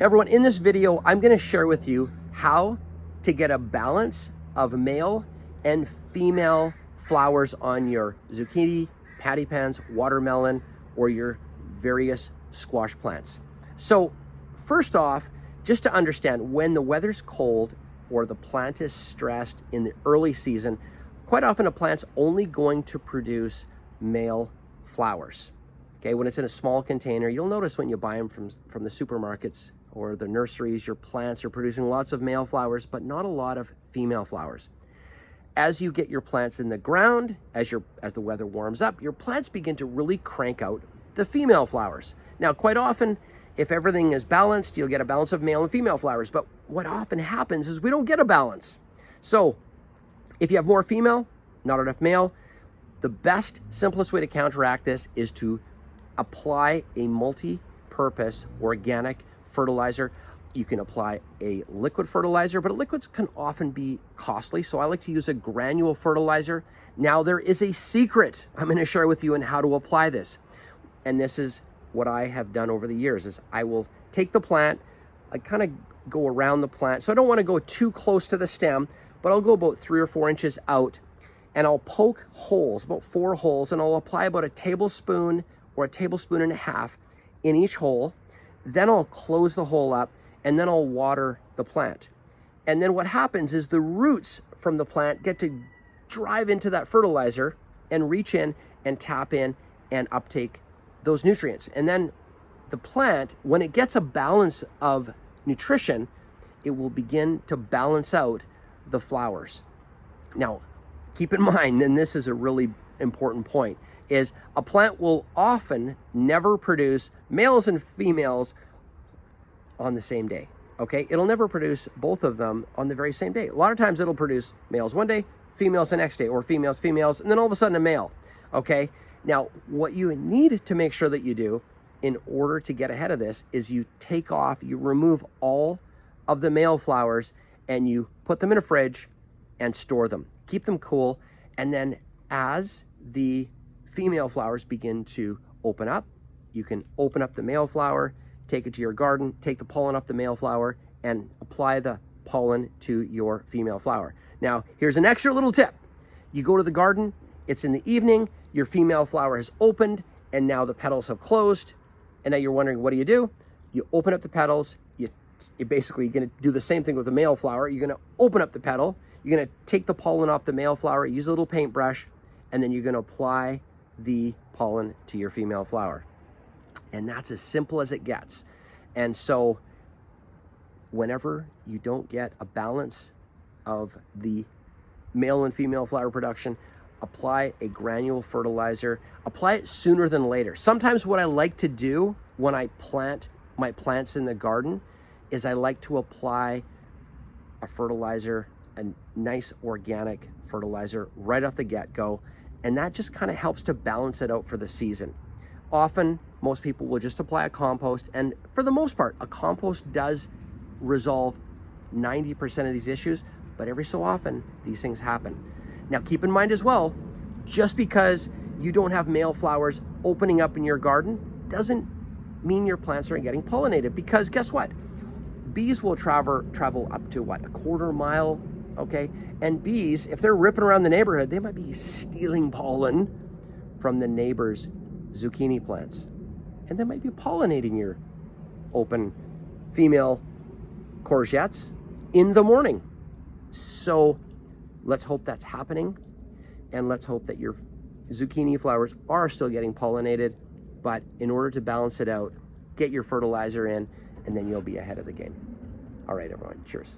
Everyone, in this video, I'm going to share with you how to get a balance of male and female flowers on your zucchini, patty pans, watermelon, or your various squash plants. So first off, just to understand, when the weather's cold or the plant is stressed in the early season, quite often a plant's only going to produce male flowers. Okay, when it's in a small container, you'll notice when you buy them from the supermarkets or the nurseries, your plants are producing lots of male flowers, but not a lot of female flowers. As you get your plants in the ground, as the weather warms up, your plants begin to really crank out the female flowers. Now, quite often, if everything is balanced, you'll get a balance of male and female flowers, but what often happens is we don't get a balance. So if you have more female, not enough male, the best, simplest way to counteract this is to apply a multi-purpose organic fertilizer. You can apply a liquid fertilizer, but liquids can often be costly, so I like to use a granule fertilizer. Now, there is a secret I'm going to share with you on how to apply this, and this is what I have done over the years. Is I will take the plant, I kind of go around the plant, so I don't want to go too close to the stem, but I'll go about 3 or 4 inches out, and I'll poke holes, about 4 holes, and I'll apply about a tablespoon or a tablespoon and a half in each hole. Then I'll close the hole up, and then I'll water the plant. And then what happens is the roots from the plant get to drive into that fertilizer and reach in and tap in and uptake those nutrients. And then the plant, when it gets a balance of nutrition, it will begin to balance out the flowers. Now, keep in mind, and this is a really important point, is a plant will often never produce males and females on the same day, okay? It'll never produce both of them on the very same day. A lot of times it'll produce males one day, females the next day, or females, and then all of a sudden a male, okay? Now, what you need to make sure that you do in order to get ahead of this is you remove all of the male flowers and you put them in a fridge and store them. Keep them cool, and then as the female flowers begin to open up, you can open up the male flower, take it to your garden, take the pollen off the male flower, and apply the pollen to your female flower. Now, here's an extra little tip. You go to the garden, it's in the evening, your female flower has opened, and now the petals have closed, and now you're wondering, what do? You open up the petals, you're basically going to do the same thing with the male flower. You're going to open up the petal, you're going to take the pollen off the male flower, use a little paintbrush, and then you're going to apply the pollen to your female flower. And that's as simple as it gets. And so whenever you don't get a balance of the male and female flower production, apply a granule fertilizer. Apply it sooner than later. Sometimes what I like to do when I plant my plants in the garden is I like to apply a fertilizer, a nice organic fertilizer right off the get-go, and that just kind of helps to balance it out for the season. Often, most people will just apply a compost, and for the most part, a compost does resolve 90% of these issues, but every so often, these things happen. Now, keep in mind as well, just because you don't have male flowers opening up in your garden doesn't mean your plants are getting pollinated, because guess what? Bees will travel up to what, a quarter mile, okay? And bees, if they're ripping around the neighborhood, they might be stealing pollen from the neighbor's zucchini plants. And they might be pollinating your open female courgettes in the morning. So let's hope that's happening, and let's hope that your zucchini flowers are still getting pollinated. But in order to balance it out, get your fertilizer in, and then you'll be ahead of the game. All right, everyone, cheers.